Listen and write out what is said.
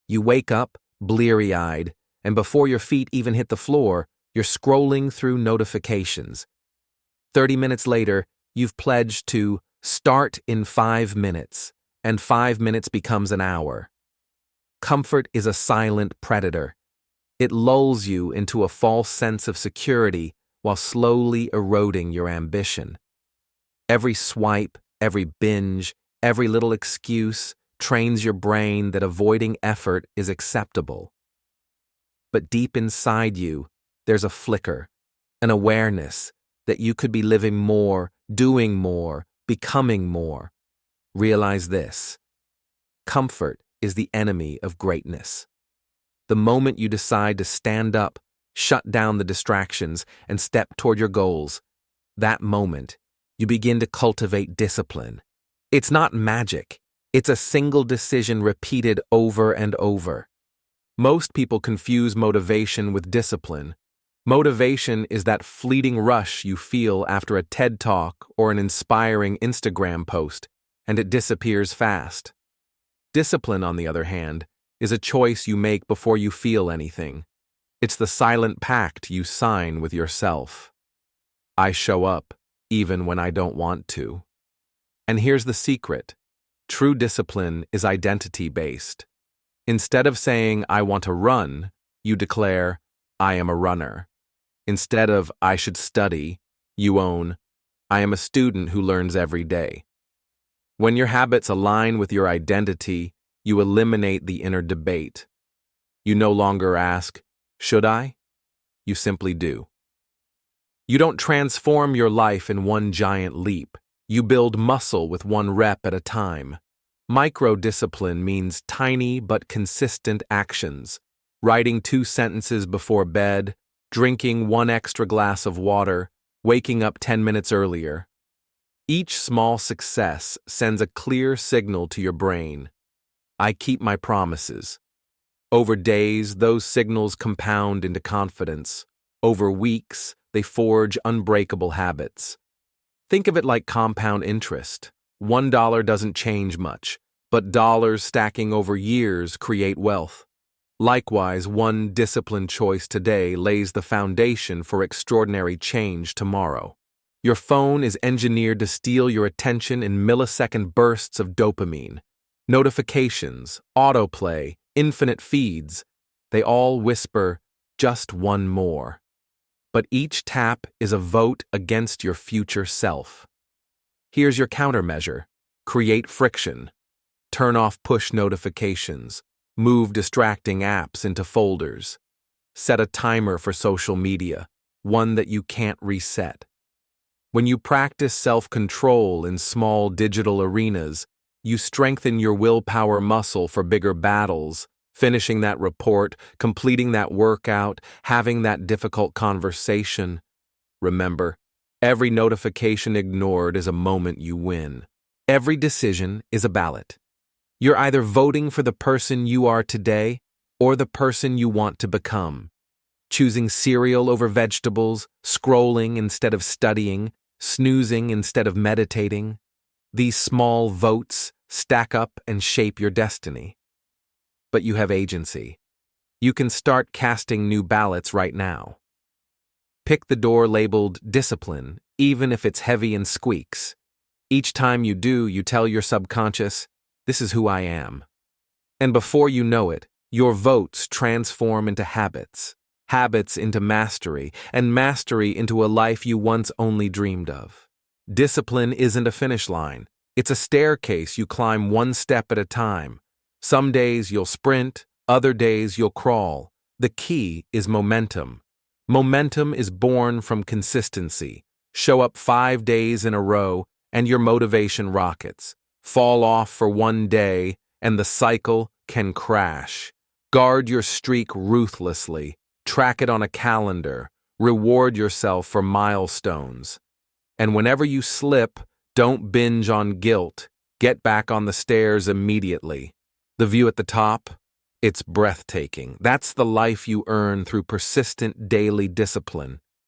You wake up, bleary-eyed, and before your feet even hit the floor, you're scrolling through notifications. 30 minutes later, you've pledged to start in 5 minutes, and 5 minutes becomes an hour. Comfort is a silent predator. It lulls you into a false sense of security while slowly eroding your ambition. Every swipe, every binge, every little excuse trains your brain that avoiding effort is acceptable. But deep inside you, there's a flicker, an awareness that you could be living more, doing more, becoming more. Realize this: comfort is the enemy of greatness. The moment you decide to stand up, shut down the distractions, and step toward your goals, that moment, you begin to cultivate discipline. It's not magic. It's a single decision repeated over and over. Most people confuse motivation with discipline. Motivation is that fleeting rush you feel after a TED Talk or an inspiring Instagram post, and it disappears fast. Discipline, on the other hand, is a choice you make before you feel anything. It's the silent pact you sign with yourself. I show up, even when I don't want to. And here's the secret. True discipline is identity-based. Instead of saying, I want to run, you declare, I am a runner. Instead of, I should study, you own, I am a student who learns every day. When your habits align with your identity, you eliminate the inner debate. You no longer ask, should I? You simply do. You don't transform your life in one giant leap. You build muscle with one rep at a time. Micro-discipline means tiny but consistent actions. Writing 2 sentences before bed, drinking 1 extra glass of water, waking up 10 minutes earlier. Each small success sends a clear signal to your brain. I keep my promises. Over days, those signals compound into confidence. Over weeks, they forge unbreakable habits. Think of it like compound interest. $1 doesn't change much, but dollars stacking over years create wealth. Likewise, one disciplined choice today lays the foundation for extraordinary change tomorrow. Your phone is engineered to steal your attention in millisecond bursts of dopamine. Notifications, autoplay, infinite feeds, they all whisper, just one more. But each tap is a vote against your future self. Here's your countermeasure. Create friction. Turn off push notifications. Move distracting apps into folders. Set a timer for social media, one that you can't reset. When you practice self-control in small digital arenas, you strengthen your willpower muscle for bigger battles, finishing that report, completing that workout, having that difficult conversation. Remember, every notification ignored is a moment you win. Every decision is a ballot. You're either voting for the person you are today or the person you want to become. Choosing cereal over vegetables, scrolling instead of studying, snoozing instead of meditating. These small votes stack up and shape your destiny. But you have agency. You can start casting new ballots right now. Pick the door labeled discipline, even if it's heavy and squeaks. Each time you do, you tell your subconscious, this is who I am. And before you know it, your votes transform into habits, habits into mastery, and mastery into a life you once only dreamed of. Discipline isn't a finish line. It's a staircase you climb one step at a time. Some days you'll sprint, other days you'll crawl. The key is momentum. Momentum is born from consistency. Show up 5 days in a row, and your motivation rockets. Fall off for one day, and the cycle can crash. Guard your streak ruthlessly. Track it on a calendar. Reward yourself for milestones. And whenever you slip, don't binge on guilt. Get back on the stairs immediately. The view at the top? It's breathtaking. That's the life you earn through persistent daily discipline.